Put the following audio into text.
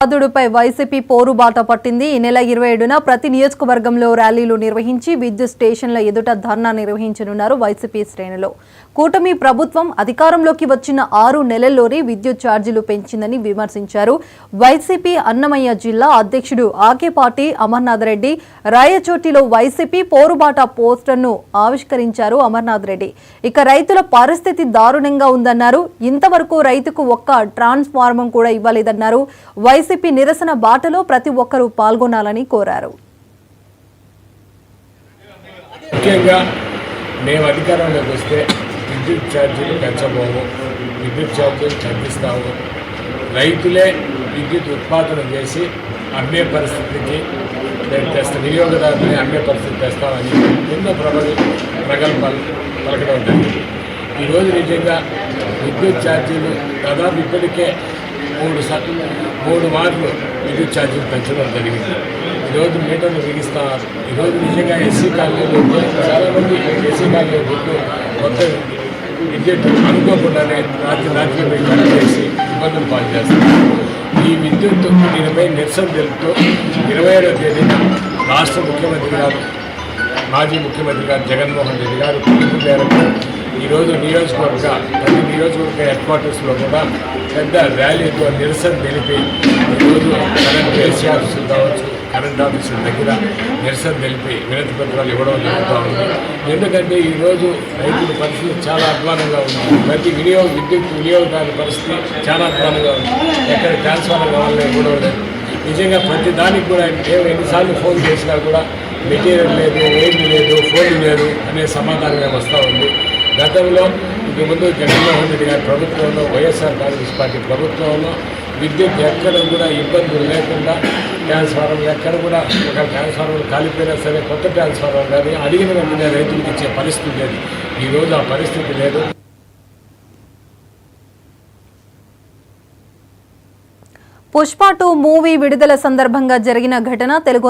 బాదుడుపై YCP పోరుబాట పట్టింది. ఈ నెల 27న ప్రతి నియోజకవర్గంలో ర్యాలీలు నిర్వహించి విద్యుత్ స్టేషన్ల ఎదుట ధర్నా నిర్వహించనున్నారు వైసీపీ శ్రేణులు. కూటమి ప్రభుత్వం అధికారంలోకి వచ్చిన 6 నెలల్లోనే విద్యుత్ ఛార్జీలు పెంచిందని విమర్శించారు. వైసీపీ అన్నమయ్య జిల్లా అధ్యక్షుడు ఆకేపాటి అమర్నాథ్ రెడ్డి రాయచోటిలో వైసీపీ పోరుబాట పోస్టర్ను ఆవిష్కరించారు అమర్నాథ్ రెడ్డి. ఇక రైతుల పరిస్థితి దారుణంగా ఉందన్నారు. ఇంతవరకు రైతుకు ఒక్క ట్రాన్స్ఫార్మర్ కూడా ఇవ్వలేదన్నారు. వైసీపీ నిరసన బాటలో ప్రతి ఒక్కరూ పాల్గొనాలని కోరారు. ముఖ్యంగా మేము అధికారంలోకి వస్తే విద్యుత్ ఛార్జీలు పెంచబోము, విద్యుత్ ఛార్జీలు తగ్గిస్తాము, రైతులే విద్యుత్ ఉత్పాదన చేసి అమ్మే పరిస్థితికి వినియోగదారుని అమ్మే పరిస్థితి తెస్తామని ఎన్నో ప్రగల్భాలు పలకడం జరిగింది. ఈరోజు నిజంగా విద్యుత్ ఛార్జీలు దాదాపు ఇప్పటికే 3 మార్లు విద్యుత్ ఛార్జీలు పెంచడం జరిగింది. ఈరోజు మీటర్లు బిగిస్తున్నారు. ఈరోజు నిజంగా ఎస్సీ కాలనీలో చాలామంది ఎస్సీ కాలనీలో గుర్తు కొత్త విద్యుత్ అనుకోకుండానే రాత్రి కనెక్ట్ చేసి ఇబ్బందులు పాలు చేస్తున్నారు. ఈ విద్యుత్ దీనిపై నిరసన తెలుపుతూ 27వ తేదీన రాష్ట్ర ముఖ్యమంత్రి గారు మాజీ ముఖ్యమంత్రి గారు జగన్మోహన్ రెడ్డి గారు పిలుపు మేరకు ఈరోజు ప్రతి నియోజకవర్గ హెడ్ క్వార్టర్స్లో కూడా పెద్ద ర్యాలీతో నిరసన తెలిపి ఈరోజు కరెంట్ ఏసీ ఆఫీసులు కావచ్చు, కరెంట్ ఆఫీసుల దగ్గర నిరసన తెలిపి వినతి పత్రాలు ఇవ్వడం జరుగుతూ ఉంది. ఎందుకంటే ఈరోజు రైతుల పరిస్థితి చాలా అధ్వానంగా ఉంది. ప్రతి విద్యుత్ వినియోగదారుల పరిస్థితి చాలా అధ్వానంగా ఉంది. ఎక్కడ ట్రాన్స్ఫార్మర్ కావాలని ఇవ్వడం లేదు. నిజంగా ప్రతి దానికి కూడా ఎన్నిసార్లు ఫోన్ చేసినా కూడా మెటీరియల్ లేదు, వైర్లు లేదు, ఫోన్ లేదు అనే సమాధానం వస్తూ ఉంది. గతంలో ఇంతకుముందు జగన్మోహన్ రెడ్డి గారి ప్రభుత్వంలో, వైఎస్ఆర్ కాంగ్రెస్ పార్టీ ప్రభుత్వంలో విద్యుత్ ఎక్కడ కూడా ఇబ్బందులు లేకుండా ట్రాన్స్ఫార్మర్ ఎక్కడ కూడా ఒక ట్రాన్స్ఫార్మర్ కాలిపోయినా సరే కొత్త ట్రాన్స్ఫార్మర్ కానీ అడిగిన వెంటనే రైతులకు ఇచ్చే పరిస్థితి లేదు. ఈరోజు ఆ పరిస్థితి లేదు. పుష్ప 2 మూవీ విడుదల సందర్భంగా జరిగిన ఘటన తెలుగు